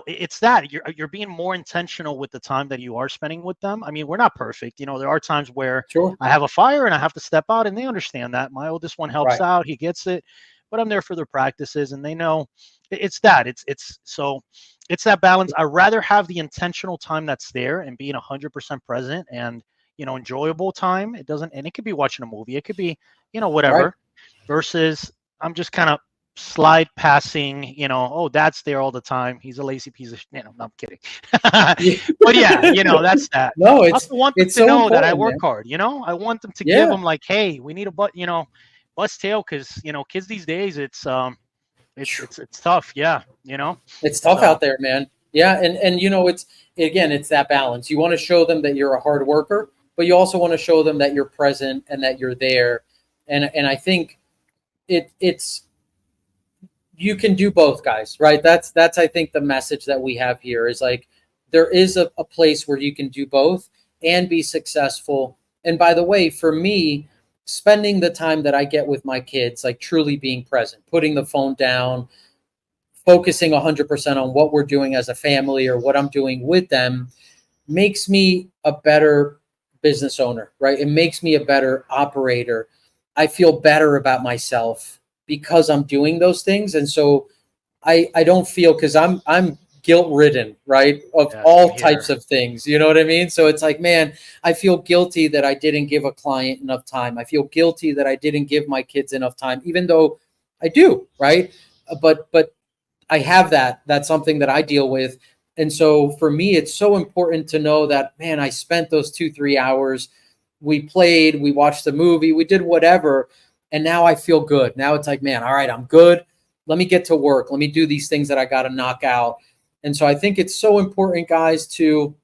it's that you're being more intentional with the time that you are spending with them. I mean, we're not perfect. There are times where Sure. I have a fire and I have to step out, and they understand that. My oldest one helps Right. out; he gets it, but I'm there for their practices, and they know it's that. It's that balance. I rather have the intentional time that's there and being 100% present and enjoyable time. And it could be watching a movie, it could be Right. whatever, versus I'm just kind of slide passing, oh, dad's there all the time. He's a lazy piece of, no, I'm kidding. Yeah. But yeah, that's that. No, I also want them it's to so know that I important, work man. hard, I want them to give Yeah. them like, hey, we need a bus tail. Cause kids these days, it's tough. Yeah. It's tough So out there, man. Yeah, and it's that balance. You want to show them that you're a hard worker, but you also want to show them that you're present and that you're there. And I think it's you can do both, guys, right? That's I think the message that we have here is like there is a place where you can do both and be successful. And by the way, for me, spending the time that I get with my kids, like truly being present, putting the phone down, focusing 100% on what we're doing as a family or what I'm doing with them makes me a better business owner, right? It makes me a better operator. I feel better about myself because I'm doing those things. And so I don't feel because I'm guilt ridden, right? Of yeah, same all types here. of things. You know what I mean? So it's like, man, I feel guilty that I didn't give a client enough time. I feel guilty that I didn't give my kids enough time, even though I do, right? But I have that. That's something that I deal with. And so for me, it's so important to know that, man, I spent those 2, 3 hours. We played, we watched the movie, we did whatever. And now I feel good. Now it's like, man, all right, I'm good. Let me get to work. Let me do these things that I got to knock out. And so I think it's so important, guys, to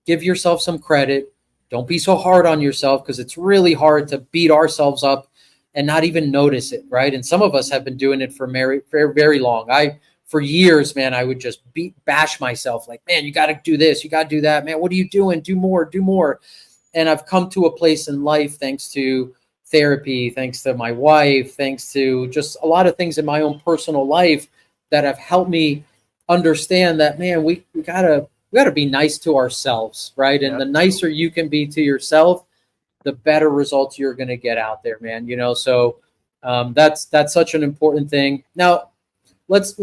give yourself some credit. Don't be so hard on yourself because it's really hard to beat ourselves up and not even notice it, right? And some of us have been doing it for very, very, very long. For years, man, I would just bash myself like, man, you got to do this, you got to do that, man. What are you doing? Do more, do more. And I've come to a place in life thanks to therapy, thanks to my wife, thanks to just a lot of things in my own personal life that have helped me understand that, man, we gotta be nice to ourselves, right? And Yep. the nicer you can be to yourself, the better results you're going to get out there, man. So that's such an important thing. Now, let's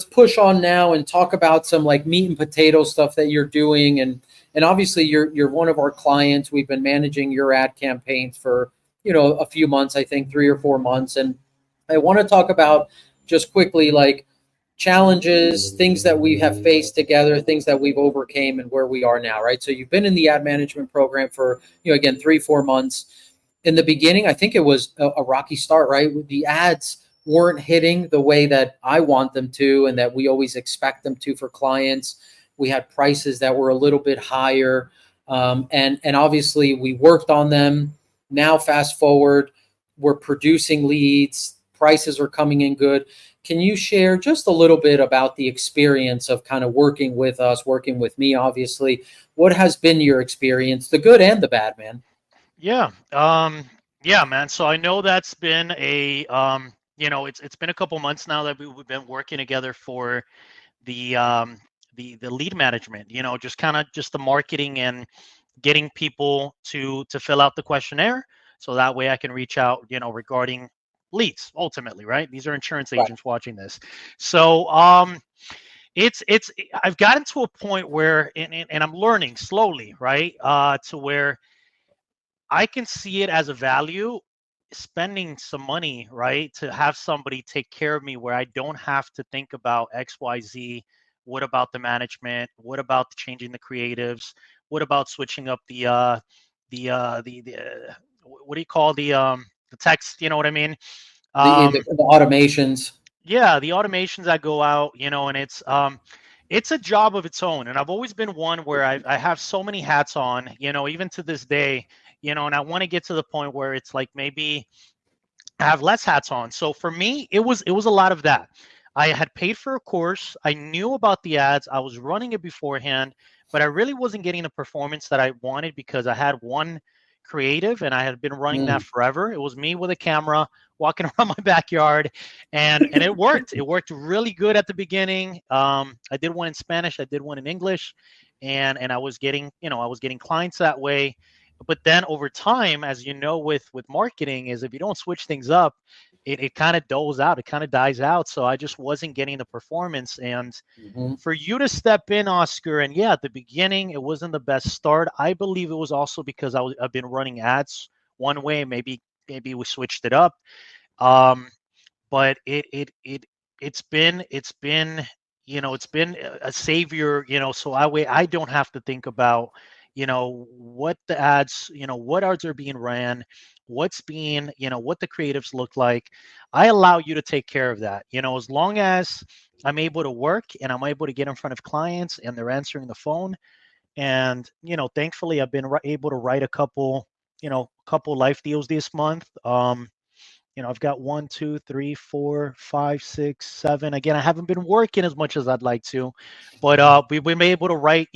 push on now and talk about some like meat and potato stuff that you're doing, and obviously you're one of our clients. We've been managing your ad campaigns for a few months, I think 3 or 4 months, and I want to talk about just quickly like challenges, things that we have faced together, things that we've overcame, and where we are now, right? So you've been in the ad management program for again 3, 4 months. In the beginning, I think it was a rocky start, right? The ads weren't hitting the way that I want them to and that we always expect them to for clients. We had prices that were a little bit higher. And obviously we worked on them. Now, fast forward, we're producing leads, prices are coming in good. Can you share just a little bit about the experience of kind of working with us, working with me, obviously? What has been your experience, the good and the bad, man? Yeah. Yeah, man. So I know that's been it's been a couple months now that we've been working together for the the lead management, just kind of just the marketing and getting people to fill out the questionnaire so that way I can reach out, regarding leads ultimately, right? These are insurance Right. agents watching this. So it's I've gotten to a point where and I'm learning slowly, right? To where I can see it as a value spending some money, right, to have somebody take care of me where I don't have to think about XYZ. What about the management? What about changing the creatives? What about switching up the what do you call the text? You know what I mean? The automations. Yeah, the automations that go out, and it's a job of its own. And I've always been one where I have so many hats on, even to this day, and I want to get to the point where it's like maybe I have less hats on. So for me, it was a lot of that. I had paid for a course. I knew about the ads. I was running it beforehand, but I really wasn't getting the performance that I wanted because I had one creative and I had been running that Mm. forever. It was me with a camera walking around my backyard, and it worked. It worked really good at the beginning. I did one in Spanish. I did one in English, and I was getting clients that way. But then over time, as you know, with marketing, is if you don't switch things up, it kind of doles out, it kind of dies out. So I just wasn't getting the performance. And Mhm. for you to step in, Oscar, and yeah, at the beginning it wasn't the best start. I believe it was also because I've been running ads one way. Maybe we switched it up. um but it's been a savior, so I don't have to think about what the ads, what ads are being ran, what's being, what the creatives look like. I allow you to take care of that. As long as I'm able to work and I'm able to get in front of clients and they're answering the phone. And, thankfully I've been able to write a couple life deals this month. I've got 1, 2, 3, 4, 5, 6, 7. Again, I haven't been working as much as I'd like to, but we've been able to write,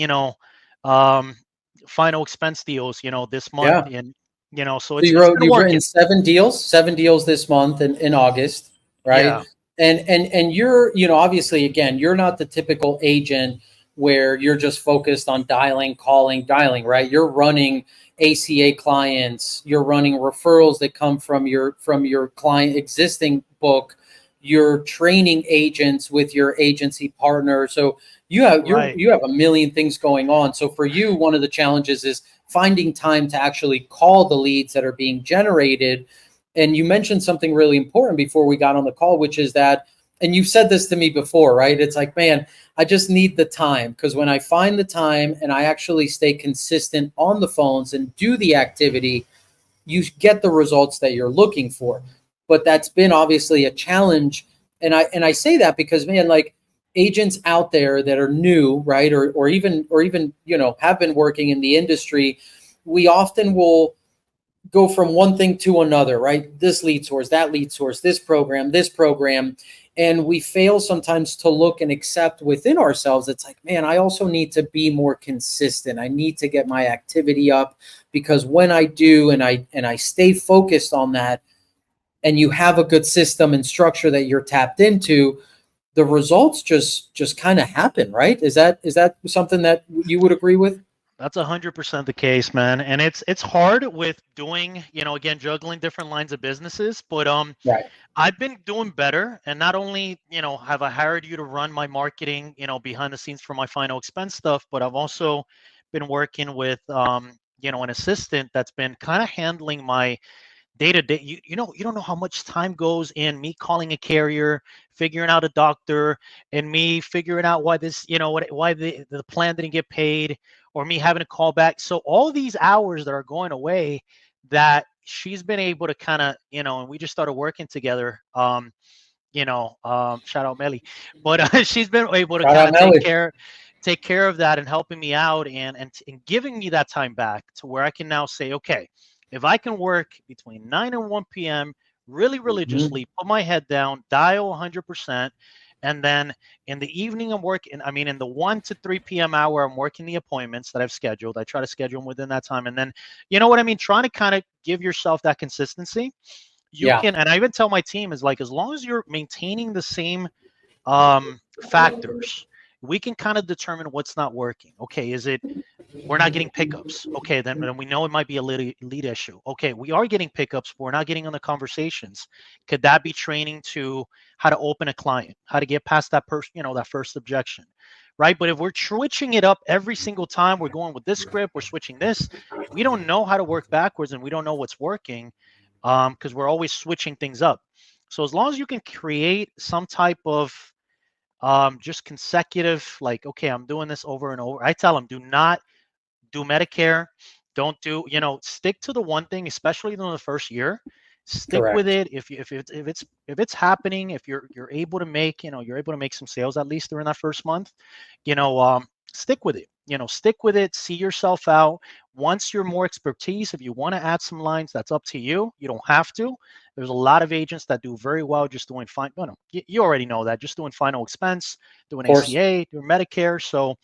um, final expense deals, this month, Yeah. and so So it's been you've written working. 7 deals this month in August, right? Yeah, And you're, obviously, again, you're not the typical agent where you're just focused on dialing, calling, dialing, right? You're running ACA clients, you're running referrals that come from your client existing book, you're training agents with your agency partner. So right. you have a million things going on. So for you, one of the challenges is finding time to actually call the leads that are being generated. And you mentioned something really important before we got on the call, which is that, and you've said this to me before, right? It's like, man, I just need the time, because when I find the time and I actually stay consistent on the phones and do the activity, you get the results that you're looking for. But that's been obviously a challenge. And I say that because, man, like, agents out there that are new, right? Or even, have been working in the industry, we often will go from one thing to another, right? This lead source, that lead source, this program. And we fail sometimes to look and accept within ourselves. It's like, man, I also need to be more consistent. I need to get my activity up, because when I do, and I stay focused on that, and you have a good system and structure that you're tapped into, the results just kind of happen, right? Is that something that you would agree with? That's 100% the case, man. And it's hard with doing, again, juggling different lines of businesses, but Right. I've been doing better. And not only, have I hired you to run my marketing, behind the scenes for my final expense stuff, but I've also been working with, an assistant that's been kind of handling my day to day. You don't know how much time goes in me calling a carrier, figuring out a doctor, and me figuring out why this, why the plan didn't get paid, or me having to call back. So all these hours that are going away, that she's been able to kind of, and we just started working together. Shout out Melly, but she's been able to Shout kind out of Melly. take care of that and helping me out, and giving me that time back to where I can now say, okay, if I can work between 9 and 1 p.m. really Mhm. religiously, put my head down, dial 100%, and then in the evening I'm working. I mean, in the 1 to 3 p.m. hour, I'm working the appointments that I've scheduled. I try to schedule them within that time, and then, you know what I mean, trying to kind of give yourself that consistency. You Yeah. can, and I even tell my team, is like, as long as you're maintaining the same factors, we can kind of determine what's not working. Okay, is it we're not getting pickups? Okay, then we know it might be a lead issue. Okay, we are getting pickups, but we're not getting on the conversations. Could that be training to how to open a client, how to get past that person, that first objection, right? But if we're switching it up every single time, we're going with this script, we're switching this, we don't know how to work backwards, and we don't know what's working, because we're always switching things up. So as long as you can create some type of just consecutive, like, okay, I'm doing this over and over. I tell them, do not do Medicare. Don't do, stick to the one thing, especially in the first year. Stick with Correct. it. If it's happening, if you're able to make, you're able to make some sales at least during that first month, stick with it. Stick with it. See yourself out. Once you're more expertise, if you want to add some lines, that's up to you. You don't have to. There's a lot of agents that do very well just doing fine. No, you already know that. Just doing final expense, doing Of course. ACA, doing Medicare. So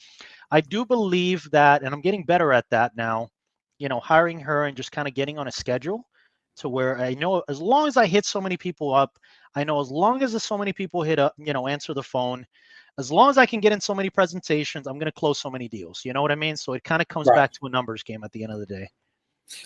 I do believe that, and I'm getting better at that now, hiring her and just kind of getting on a schedule to where I know as long as I hit so many people up, I know as long as so many people hit up, answer the phone, as long as I can get in so many presentations, I'm going to close so many deals. You know what I mean? So it kind of comes Right. back to a numbers game at the end of the day.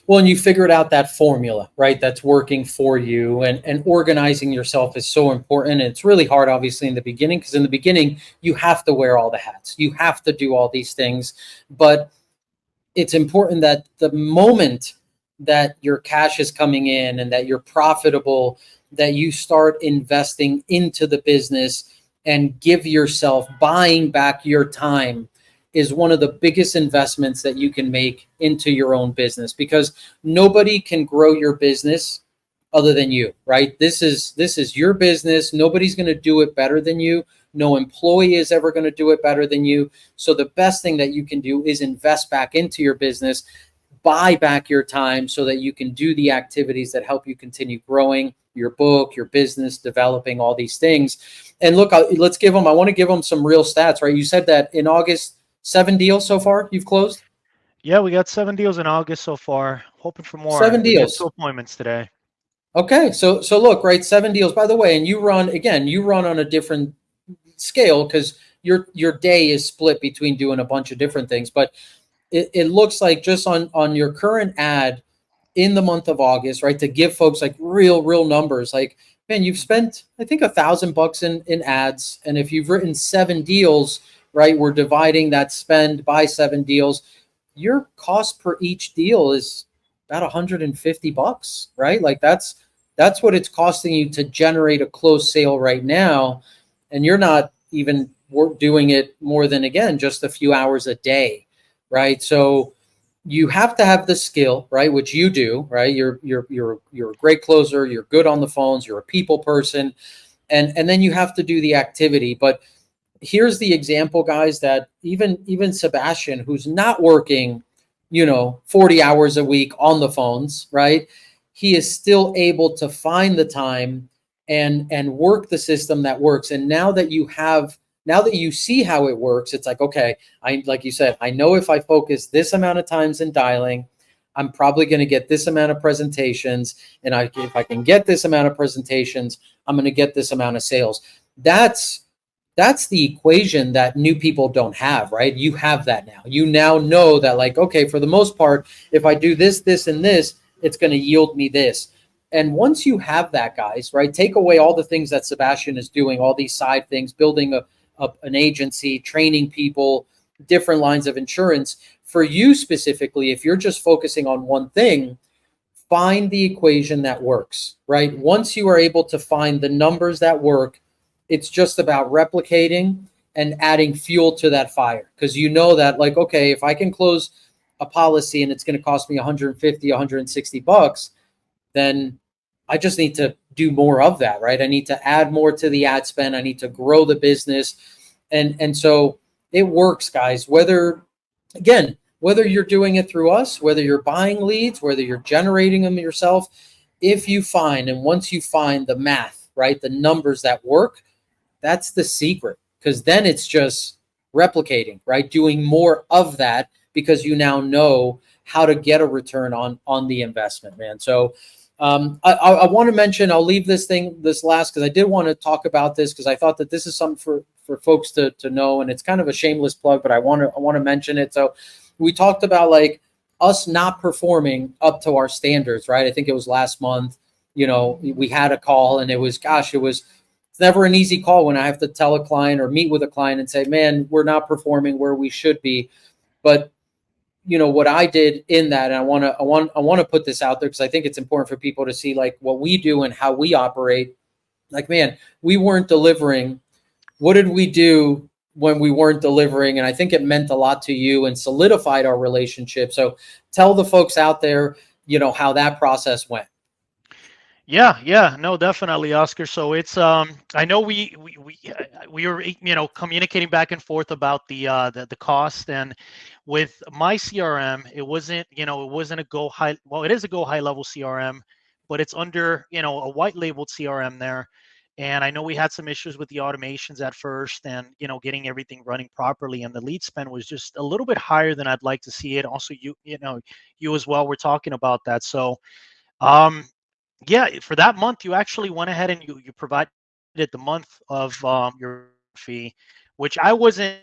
Well, and you figured out that formula, right? That's working for you, and organizing yourself is so important. And it's really hard, obviously, in the beginning, because in the beginning you have to wear all the hats. You have to do all these things, but it's important that the moment that your cash is coming in and that you're profitable, that you start investing into the business and give yourself, buying back your time is one of the biggest investments that you can make into your own business, because nobody can grow your business other than you, right? This is your business. Nobody's going to do it better than you. No employee is ever going to do it better than you. So the best thing that you can do is invest back into your business, buy back your time so that you can do the activities that help you continue growing your book, your business, developing all these things. And look, let's give them, I want to give them some real stats, right? You said that in August, 7 deals so far you've closed? Yeah, we got 7 deals in August so far. Hoping for more. 7 We got 2 deals. appointments today. Okay. So look, right, 7 deals, by the way, and you run, again, you run on a different scale because your day is split between doing a bunch of different things. But it looks like just on your current ad in the month of August, right, to give folks like real numbers, like, man, you've spent, I think, $1,000 in ads. And if you've written 7 deals, right, we're dividing that spend by 7 deals. Your cost per each deal is about $150, right? Like that's what it's costing you to generate a closed sale right now. And you're not even doing it more than, again, just a few hours a day, right? So you have to have the skill, right, which you do, right? You're a great closer. You're good on the phones. You're a people person, and then you have to do the activity. But here's the example, guys, that even Sebastian, who's not working, 40 hours a week on the phones, right? He is still able to find the time and work the system that works. And now that you see how it works, it's like, okay, like you said, I know if I focus this amount of times in dialing, I'm probably going to get this amount of presentations. And if I can get this amount of presentations, I'm going to get this amount of sales. That's the equation that new people don't have, right? You have that now. You now know that, like, okay, for the most part, if I do this, this, and this, it's going to yield me this. And once you have that, guys, right, take away all the things that Sebastian is doing, all these side things, building an agency, training people, different lines of insurance. For you specifically, if you're just focusing on one thing, find the equation that works, right? Once you are able to find the numbers that work, it's just about replicating and adding fuel to that fire. Because you know that, like, okay, if I can close a policy and it's going to cost me 150, 160 bucks, then I just need to do more of that, right? I need to add more to the ad spend. I need to grow the business. And so it works, guys, whether you're doing it through us, whether you're buying leads, whether you're generating them yourself, if you find, and once you find the math, right, the numbers that work, that's the secret, because then it's just replicating, right? Doing more of that because you now know how to get a return on the investment, man. So I want to mention, I'll leave this last, because I did want to talk about this, because I thought that this is something for folks to know, and it's kind of a shameless plug, but I want to mention it. So we talked about, like, us not performing up to our standards, right? I think it was last month, we had a call, and it's never an easy call when I have to tell a client or meet with a client and say, man, we're not performing where we should be. But what I did in that, and I want to put this out there because I think it's important for people to see, like, what we do and how we operate. Like, man, we weren't delivering. What did we do when we weren't delivering? And I think it meant a lot to you and solidified our relationship. So tell the folks out there, how that process went. Yeah, no, definitely, Oscar. So it's I know we were communicating back and forth about the cost, and with my CRM, it wasn't a go high. Well, it is a go high level CRM, but it's under a white labeled CRM there. And I know we had some issues with the automations at first, and getting everything running properly, and the lead spend was just a little bit higher than I'd like to see it. Also, you as well were talking about that. So yeah, for that month, you actually went ahead and you provided the month of your fee, which I wasn't.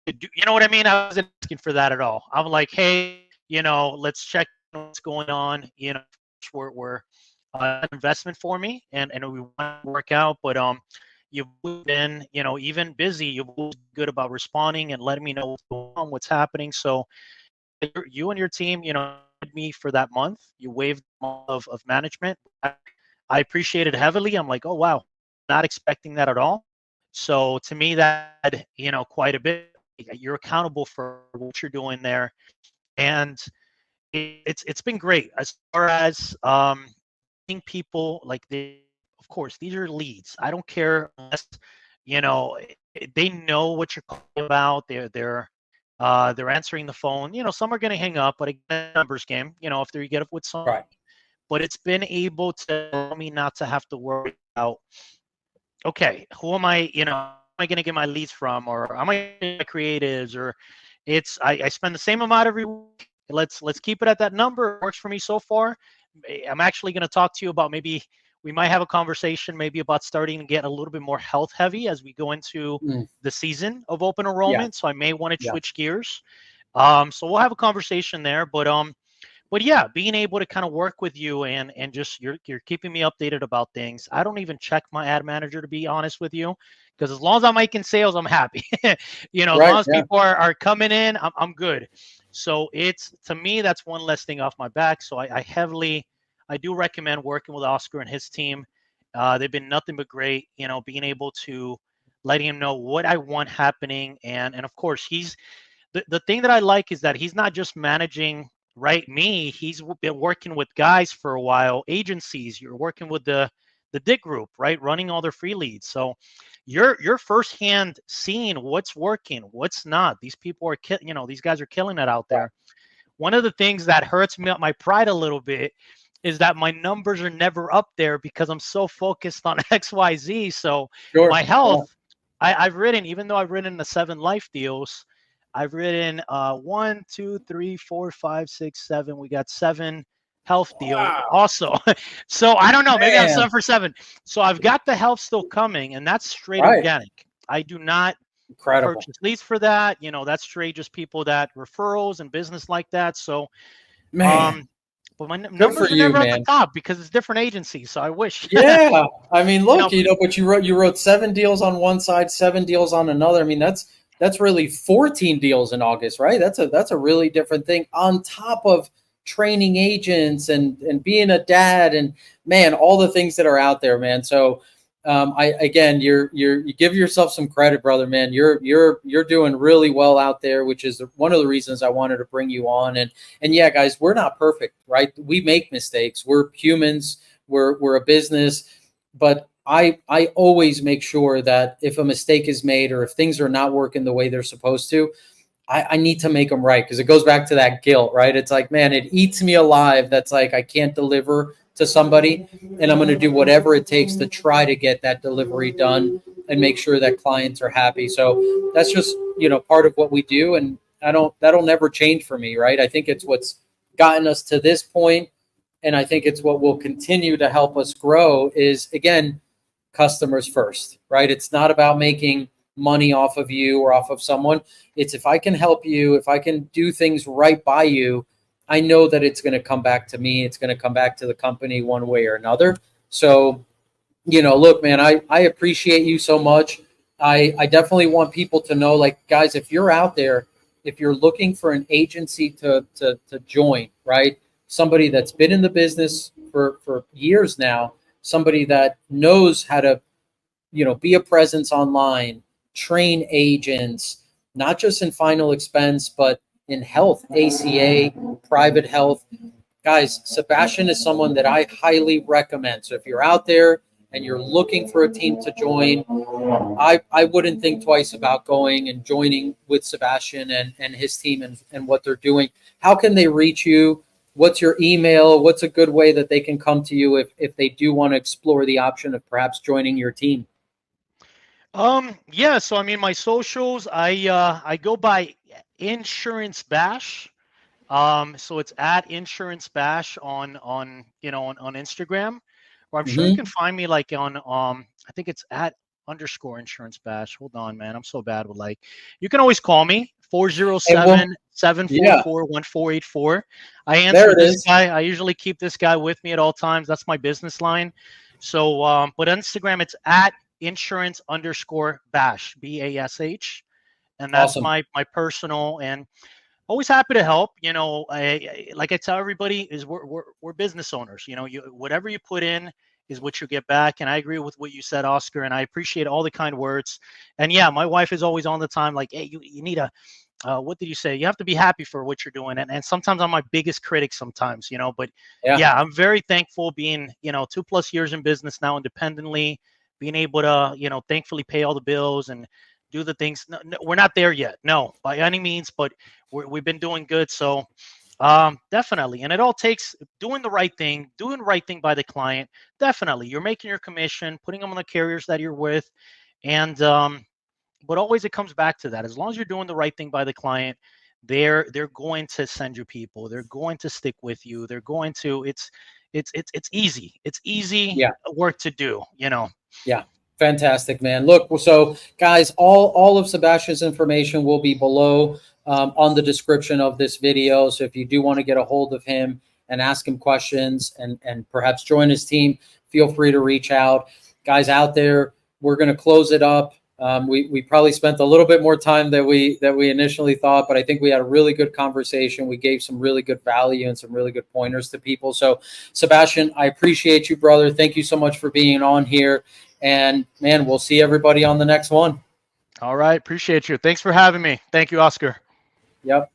You know what I mean? I wasn't asking for that at all. I'm like, hey, let's check what's going on. We're investment for me, and we want to work out, but you've been even busy. You've been good about responding and letting me know what's going on, what's happening. So you and your team, me for that month. You waived the month of management. I appreciate it heavily. I'm like, oh wow, not expecting that at all. So to me, that quite a bit. you're accountable for what you're doing there, and it's been great as far as seeing people like they. Of course, these are leads. I don't care unless you know they know what you're calling about. They're answering the phone. Some are going to hang up, but again, numbers game. After you get up with some, Right. but it's been able to allow me not to have to worry about, okay, who am I, am I going to get my leads from, or am I getting my creatives, or I spend the same amount every week. Let's keep it at that number. It works for me so far. I'm actually going to talk to you about, maybe we might have a conversation maybe about starting to get a little bit more health heavy as we go into Mm, the season of open yeah. enrollment. So I may want to Yeah. switch gears. So we'll have a conversation there, but yeah, being able to kind of work with you and just you're keeping me updated about things. I don't even check my ad manager, to be honest with you, because as long as I'm making sales, I'm happy. As long Right. as Yeah. people are coming in, I'm good. So it's, to me, that's one less thing off my back. So I do recommend working with Oscar and his team. They've been nothing but great. Being able to letting him know what I want happening, and of course he's the thing that I like is that he's not just managing, right, me. He's been working with guys for a while, agencies. You're working with the Dick Group, right, running all their free leads. So you're firsthand seeing what's working, what's not. These people are these guys are killing it out Right. there. One of the things that hurts me, my pride a little bit, is that my numbers are never up there because I'm so focused on XYZ. So Sure. my Yeah. health, I've written, even though I've written the 7 life deals, I've written 1, 2, 3, 4, 5, 6, 7. We got 7 health deals Wow. also. So I don't know, maybe I'm Man. 7 for 7. So I've got the health still coming, and that's straight Right. organic. I do not Incredible. purchase leads for that. That's straight just people that referrals and business like that. So, Man. but my Good for numbers are you, never at the man. top because it's different agencies. So I wish, Yeah. I mean, you look, know, but you wrote 7 deals on one side, 7 deals on another. I mean, that's really 14 deals in August, right? That's a really different thing on top of training agents and being a dad and, man, all the things that are out there, man. So I again, you give yourself some credit, brother, man. You're doing really well out there, which is one of the reasons I wanted to bring you on. And yeah, guys, we're not perfect, right? We make mistakes. We're humans. We're a business, but I always make sure that if a mistake is made or if things are not working the way they're supposed to, I need to make them right, because it goes back to that guilt, right? It's like, man, it eats me alive. That's like, I can't deliver to somebody, and I'm going to do whatever it takes to try to get that delivery done and make sure that clients are happy. So that's just, part of what we do. And that'll never change for me, right? I think it's what's gotten us to this point, and I think it's what will continue to help us grow is, again, customers first, right? It's not about making money off of you or off of someone. It's, if I can help you, if I can do things right by you, I know that it's going to come back to me. It's going to come back to the company one way or another. So, look, man, I appreciate you so much. I definitely want people to know, like, guys, if you're out there, if you're looking for an agency to join, right? Somebody that's been in the business for years now, somebody that knows how to, be a presence online, train agents, not just in final expense, but in health, ACA, private health. Guys, Sebastian is someone that I highly recommend. So if you're out there and you're looking for a team to join, I wouldn't think twice about going and joining with Sebastian and his team and what they're doing. How can they reach you? What's your email? What's a good way that they can come to you if they do want to explore the option of perhaps joining your team? Yeah, so I mean, my socials, I go by Insurance Bash. So it's at Insurance Bash on Instagram, or I'm sure you can Mm-hmm. find me like on I think it's at _ Insurance Bash. Hold on, man, I'm so bad with, like, you can always call me Hey, well, 407 yeah, 744 I there answer it this is. guy. I usually keep this guy with me at all times. That's my business line. So, but on Instagram, it's at Insurance _ Bash, BASH, and that's Awesome. my personal, and always happy to help. Like I tell everybody, is we're business owners. Whatever you put in, is what you get back. And I agree with what you said, Oscar, and I appreciate all the kind words. And yeah, my wife is always on the time like, hey, you need a what did you say? You have to be happy for what you're doing. And sometimes I'm my biggest critic sometimes, but Yeah. yeah, I'm very thankful being, 2+ years in business now independently, being able to, thankfully pay all the bills and do the things. No, we're not there yet. No, by any means, but we've been doing good. So definitely. And it all takes doing the right thing by the client. Definitely. You're making your commission, putting them on the carriers that you're with. And, but always it comes back to that. As long as you're doing the right thing by the client, they're going to send you people. They're going to stick with you. They're going to. It's easy. It's easy work to do. Yeah. Fantastic, man. Look, so guys, all of Sebastian's information will be below on the description of this video. So if you do want to get a hold of him and ask him questions and perhaps join his team, feel free to reach out. Guys out there, we're going to close it up. We probably spent a little bit more time than we initially thought, but I think we had a really good conversation. We gave some really good value and some really good pointers to people. So, Sebastian, I appreciate you, brother. Thank you so much for being on here. And man, we'll see everybody on the next one. All right. Appreciate you. Thanks for having me. Thank you, Oscar. Yep.